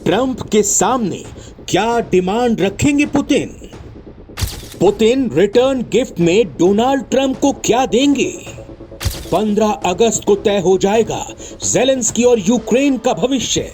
Trump के सामने क्या डिमांड रखेंगे पुतिन? पुतिन रिटर्न गिफ्ट में डोनाल्ड ट्रंप को क्या देंगे? 15 अगस्त को तय हो जाएगा ज़ेलेंस्की और यूक्रेन का भविष्य।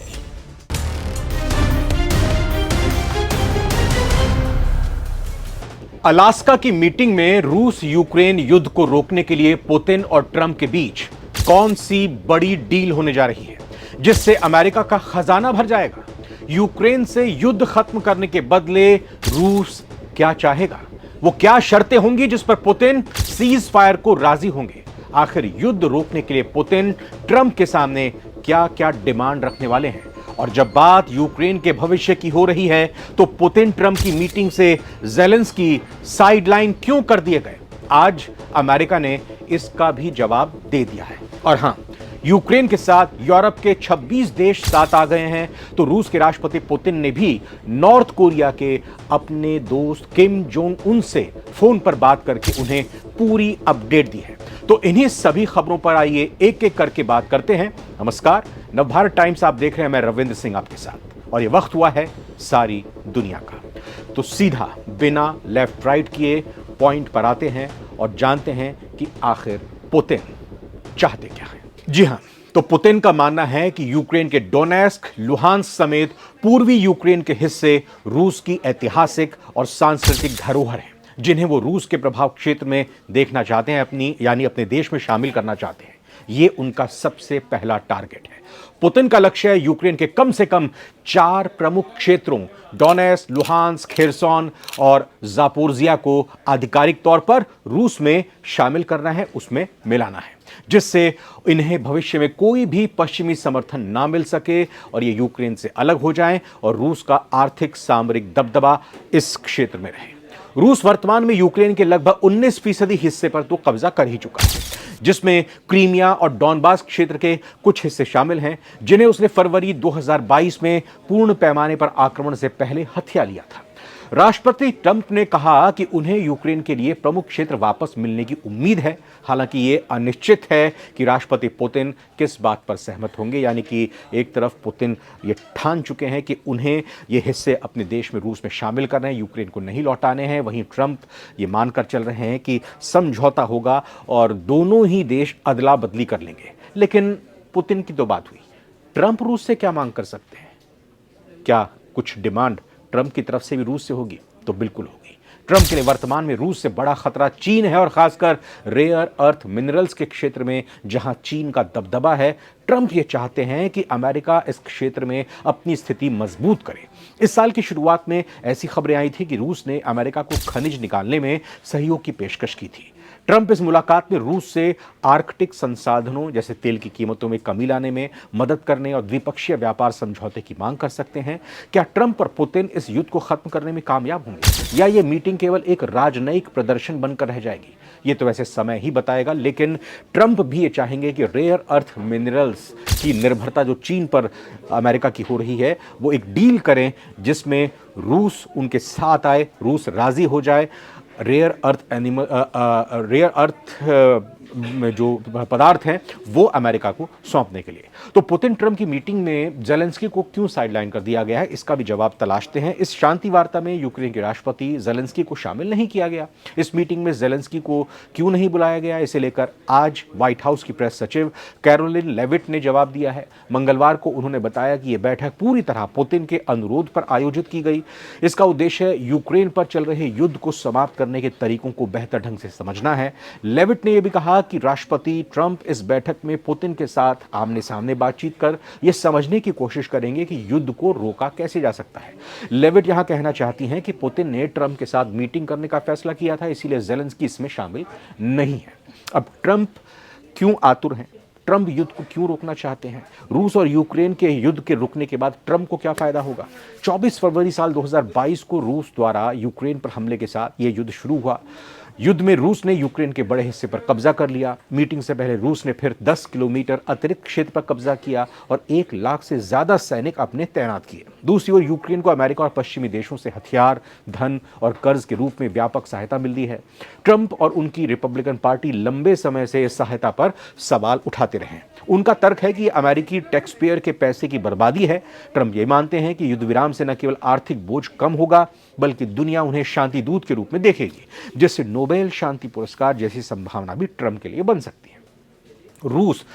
अलास्का की मीटिंग में रूस यूक्रेन युद्ध को रोकने के लिए पुतिन और ट्रंप के बीच कौन सी बड़ी डील होने जा रही है जिससे अमेरिका का खजाना भर जाएगा? यूक्रेन से युद्ध खत्म करने के बदले रूस क्या चाहेगा? वो क्या शर्तें होंगी जिस पर पुतिन सीज फायर को राजी होंगे? आखिर युद्ध रोकने के लिए पुतिन ट्रंप के सामने क्या क्या डिमांड रखने वाले हैं? और जब बात यूक्रेन के भविष्य की हो रही है तो पुतिन ट्रंप की मीटिंग से ज़ेलेंस्की साइडलाइन क्यों कर दिए गए? आज अमेरिका ने इसका भी जवाब दे दिया है। और हां, यूक्रेन के साथ यूरोप के 26 देश साथ आ गए हैं तो रूस के राष्ट्रपति पुतिन ने भी नॉर्थ कोरिया के अपने दोस्त किम जोंग उन से फोन पर बात करके उन्हें पूरी अपडेट दी है। तो इन्हीं सभी खबरों पर आइए एक एक करके बात करते हैं। नमस्कार, नवभारत टाइम्स आप देख रहे हैं, मैं रविंद्र सिंह आपके साथ, और ये वक्त हुआ है सारी दुनिया का। तो सीधा बिना लेफ्ट राइट किए पॉइंट पर आते हैं और जानते हैं कि आखिर पुतिन चाहते क्या है। जी हां, तो पुतिन का मानना है कि यूक्रेन के डोनेस्क, लुहांस्क समेत पूर्वी यूक्रेन के हिस्से रूस की ऐतिहासिक और सांस्कृतिक धरोहर हैं जिन्हें वो रूस के प्रभाव क्षेत्र में देखना चाहते हैं, अपने देश में शामिल करना चाहते हैं। ये उनका सबसे पहला टारगेट है। पुतिन का लक्ष्य है यूक्रेन के कम से कम 4 प्रमुख क्षेत्रों डोनेस्क, लुहांस्क, खेरसोन और जापोरिजिया को आधिकारिक तौर पर रूस में शामिल करना है, उसमें मिलाना है, जिससे इन्हें भविष्य में कोई भी पश्चिमी समर्थन ना मिल सके और ये यूक्रेन से अलग हो जाएं और रूस का आर्थिक सामरिक दबदबा इस क्षेत्र में रहे। रूस वर्तमान में यूक्रेन के लगभग 19% हिस्से पर तो कब्जा कर ही चुका है, जिसमें क्रीमिया और डॉनबास क्षेत्र के कुछ हिस्से शामिल हैं जिन्हें उसने फरवरी 2022 में पूर्ण पैमाने पर आक्रमण से पहले हथिया लिया था। राष्ट्रपति ट्रंप ने कहा कि उन्हें यूक्रेन के लिए प्रमुख क्षेत्र वापस मिलने की उम्मीद है। हालांकि ये अनिश्चित है कि राष्ट्रपति पुतिन किस बात पर सहमत होंगे। यानी कि एक तरफ पुतिन ये ठान चुके हैं कि उन्हें ये हिस्से अपने देश में रूस में शामिल करने हैं, यूक्रेन को नहीं लौटाने हैं। वहीं ट्रंप ये मानकर चल रहे हैं कि समझौता होगा और दोनों ही देश अदला बदली कर लेंगे। लेकिन पुतिन की तो बात हुई, ट्रंप रूस से क्या मांग कर सकते हैं? क्या कुछ डिमांड ट्रंप की तरफ से भी रूस से होगी? तो बिल्कुल होगी। ट्रंप के लिए वर्तमान में रूस से बड़ा खतरा चीन है और खासकर रेयर अर्थ मिनरल्स के क्षेत्र में जहां चीन का दबदबा है। ट्रंप ये चाहते हैं कि अमेरिका इस क्षेत्र में अपनी स्थिति मजबूत करे। इस साल की शुरुआत में ऐसी खबरें आई थी कि रूस ने अमेरिका को खनिज निकालने में सहयोग की पेशकश की थी। ट्रंप इस मुलाकात में रूस से आर्कटिक संसाधनों जैसे तेल की कीमतों में कमी लाने में मदद करने और द्विपक्षीय व्यापार समझौते की मांग कर सकते हैं। क्या ट्रंप और पुतिन इस युद्ध को खत्म करने में कामयाब होंगे या ये मीटिंग केवल एक राजनयिक प्रदर्शन बनकर रह जाएगी? ये तो वैसे समय ही बताएगा। लेकिन ट्रंप भी ये चाहेंगे कि रेयर अर्थ मिनरल्स की निर्भरता जो चीन पर अमेरिका की हो रही है वो एक डील करें जिसमें रूस उनके साथ आए, रूस राजी हो जाए रेयर अर्थ जो पदार्थ हैं वो अमेरिका को सौंपने के लिए। तो पुतिन ट्रंप की मीटिंग में ज़ेलेंस्की को क्यों साइडलाइन कर दिया गया है, इसका भी जवाब तलाशते हैं। इस शांति वार्ता में यूक्रेन के राष्ट्रपति ज़ेलेंस्की को शामिल नहीं किया गया। इस मीटिंग में ज़ेलेंस्की को क्यों नहीं बुलाया गया, इसे लेकर आज व्हाइट हाउस की प्रेस सचिव कैरोलिन लेविट ने जवाब दिया है। मंगलवार को उन्होंने बताया कि यह बैठक पूरी तरह पुतिन के अनुरोध पर आयोजित की गई। इसका उद्देश्य यूक्रेन पर चल रहे युद्ध को समाप्त करने के तरीकों को बेहतर ढंग से समझना है। लेविट ने यह भी कहा कि राष्ट्रपति ट्रंप इस बैठक में पुतिन के साथ आमने सामने बातचीत कर यह समझने की कोशिश करेंगे कि युद्ध को रोका कैसे जा सकता है। लेविट यहां कहना चाहती हैं कि पुतिन ने ट्रंप के साथ मीटिंग करने का फैसला किया था, इसीलिए ज़ेलेंस्की इसमें शामिल नहीं है। अब ट्रंप क्यों आतुर हैं? ट्रंप युद्ध को क्यों रोकना चाहते हैं? रूस और यूक्रेन के युद्ध के रुकने के बाद ट्रंप को क्या फायदा होगा? 24 फरवरी साल 2022 को रूस द्वारा यूक्रेन पर हमले के साथ यह युद्ध शुरू हुआ। युद्ध में रूस ने यूक्रेन के बड़े हिस्से पर कब्जा कर लिया। मीटिंग से पहले रूस ने फिर 10 किलोमीटर अतिरिक्त क्षेत्र पर कब्जा किया और 1 लाख से ज्यादा सैनिक अपने तैनात किए। दूसरी ओर यूक्रेन को अमेरिका और पश्चिमी देशों से हथियार, धन और कर्ज के रूप में व्यापक सहायता मिल रही है। ट्रंप और उनकी रिपब्लिकन पार्टी लंबे समय से इस सहायता पर सवाल उठाते रहे। उनका तर्क है कि अमेरिकी टैक्स पेयर के पैसे की बर्बादी है। ट्रंप ये मानते हैं कि युद्ध विराम से न केवल आर्थिक बोझ कम होगा, बल्कि दुनिया उन्हें शांति दूत के रूप में देखेगी, जिससे नोबेल शांति पुरस्कार जैसी संभावना भी ट्रंप के लिए बन सकती है। रूस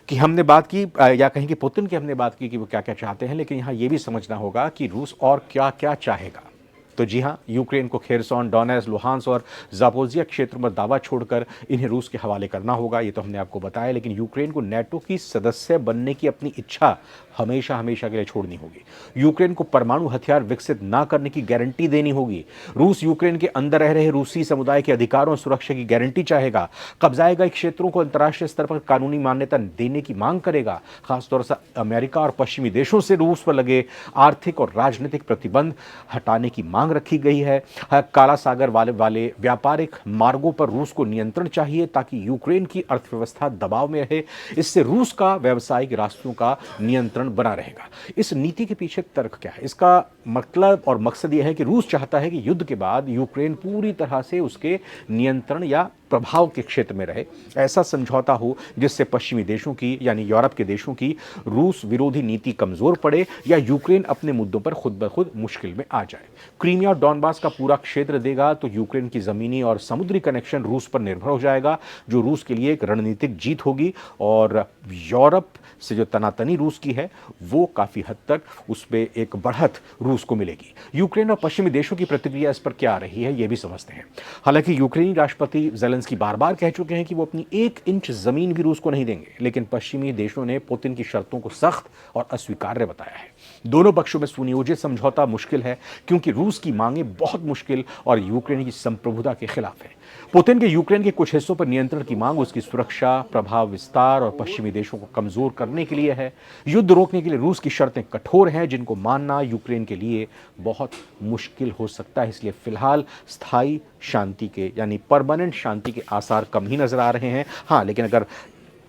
की हमने बात की, या कहीं कि पुतिन की हमने बात की कि वो क्या क्या चाहते हैं, लेकिन यहां यह भी समझना होगा कि रूस और क्या क्या चाहेगा। तो जी हां, यूक्रेन को खेरसॉन, डोनेट्स्क, लुहांस्क और जापोरिजिया क्षेत्र में दावा छोड़कर इन्हें रूस के हवाले करना होगा, ये तो हमने आपको बताया। लेकिन यूक्रेन को नाटो की सदस्य बनने की अपनी इच्छा हमेशा हमेशा के लिए छोड़नी होगी। यूक्रेन को परमाणु हथियार विकसित ना करने की गारंटी देनी होगी। रूस यूक्रेन के अंदर रह रहे रूसी समुदाय के अधिकारों और सुरक्षा की गारंटी चाहेगा। कब्जाए गए क्षेत्रों को अंतर्राष्ट्रीय स्तर पर कानूनी मान्यता देने की मांग करेगा। खासतौर से अमेरिका और पश्चिमी देशों से रूस पर लगे आर्थिक और राजनीतिक प्रतिबंध हटाने की मांग रखी गई है। काला सागर वाले व्यापारिक मार्गों पर रूस को नियंत्रण चाहिए ताकि यूक्रेन की अर्थव्यवस्था दबाव में रहे। इससे रूस का व्यावसायिक रास्तों का नियंत्रण बना रहेगा। इस नीति के पीछे तर्क क्या है? इसका मतलब और मकसद यह है कि रूस चाहता है कि युद्ध के बाद यूक्रेन पूरी तरह से उसके नियंत्रण या प्रभाव के क्षेत्र में रहे। ऐसा समझौता हो जिससे पश्चिमी देशों की यानी यूरोप के देशों की रूस विरोधी नीति कमजोर पड़े या यूक्रेन अपने मुद्दों पर खुद ब खुद मुश्किल में आ जाए। क्रीमिया और डॉनबास का पूरा क्षेत्र देगा तो यूक्रेन की जमीनी और समुद्री कनेक्शन रूस पर निर्भर हो जाएगा, जो रूस के लिए एक रणनीतिक जीत होगी। और यूरोप से जो तनातनी रूस की है वो काफी हद तक उसमें एक बढ़त रूस को मिलेगी। यूक्रेन और पश्चिमी देशों की प्रतिक्रिया इस पर क्या आ रही है ये भी समझते हैं। हालांकि यूक्रेनी राष्ट्रपति ज़ेलेंस्की बार-बार कह चुके हैं कि वो अपनी 1 इंच जमीन भी रूस को नहीं देंगे, लेकिन पश्चिमी देशों ने पुतिन की शर्तों को सख्त और अस्वीकार्य बताया है। दोनों पक्षों में सुनियोजित समझौता मुश्किल है क्योंकि रूस की मांगें बहुत मुश्किल और यूक्रेन की संप्रभुता के खिलाफ है। पुतिन के यूक्रेन के कुछ हिस्सों पर नियंत्रण की मांग उसकी सुरक्षा, प्रभाव विस्तार और पश्चिमी देशों को कमजोर करने के लिए है। युद्ध रोकने के लिए रूस की शर्तें कठोर हैं, जिनको मानना यूक्रेन के लिए बहुत मुश्किल हो सकता है। इसलिए फिलहाल स्थायी शांति के यानी परमानेंट शांति के आसार कम ही नजर आ रहे हैं। हाँ, लेकिन अगर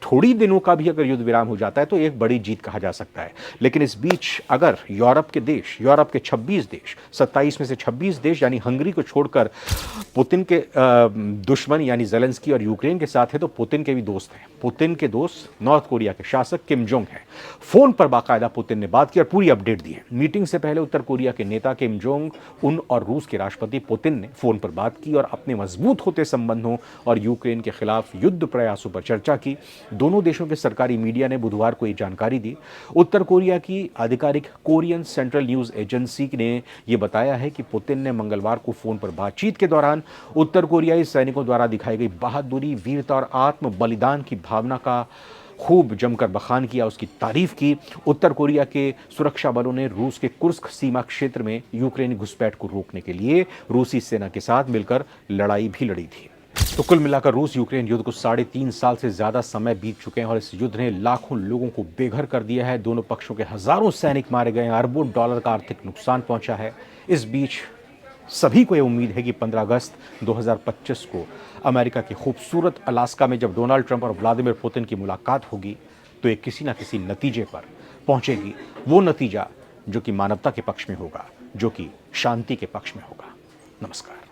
थोड़ी दिनों का भी अगर युद्ध विराम हो जाता है तो एक बड़ी जीत कहा जा सकता है। लेकिन इस बीच अगर यूरोप के 26 देश 27 में से 26 देश यानी हंगरी को छोड़कर पुतिन के दुश्मन यानी ज़ेलेंस्की और यूक्रेन के साथ है तो पुतिन के भी दोस्त हैं। पुतिन के दोस्त नॉर्थ कोरिया के शासक किम जोंग हैं। फोन पर बाकायदा पुतिन ने बात की और पूरी अपडेट दी है। मीटिंग से पहले उत्तर कोरिया के नेता किम जोंग उन और रूस के राष्ट्रपति पुतिन ने फोन पर बात की और अपने मजबूत होते संबंधों और यूक्रेन के खिलाफ युद्ध प्रयासों पर चर्चा की। दोनों देशों के सरकारी मीडिया ने बुधवार को ये जानकारी दी। उत्तर कोरिया की आधिकारिक कोरियन सेंट्रल न्यूज एजेंसी ने यह बताया है कि पुतिन ने मंगलवार को फोन पर बातचीत के दौरान उत्तर कोरियाई सैनिकों द्वारा दिखाई गई बहादुरी, वीरता और आत्म बलिदान की भावना का खूब जमकर बखान किया, उसकी तारीफ की। उत्तर कोरिया के सुरक्षा बलों ने रूस के कुर्स्क सीमा क्षेत्र में यूक्रेनी घुसपैठ को रोकने के लिए रूसी सेना के साथ मिलकर लड़ाई भी लड़ी थी। तो कुल मिलाकर रूस यूक्रेन युद्ध को 3.5 साल से ज्यादा समय बीत चुके हैं और इस युद्ध ने लाखों लोगों को बेघर कर दिया है। दोनों पक्षों के हजारों सैनिक मारे गए हैं, अरबों डॉलर का आर्थिक नुकसान पहुंचा है। इस बीच सभी को यह उम्मीद है कि 15 अगस्त 2025 को अमेरिका के खूबसूरत अलास्का में जब डोनाल्ड ट्रंप और व्लादिमीर पुतिन की मुलाकात होगी तो ये किसी न किसी नतीजे पर पहुंचेगी। वो नतीजा जो कि मानवता के पक्ष में होगा, जो कि शांति के पक्ष में होगा। नमस्कार।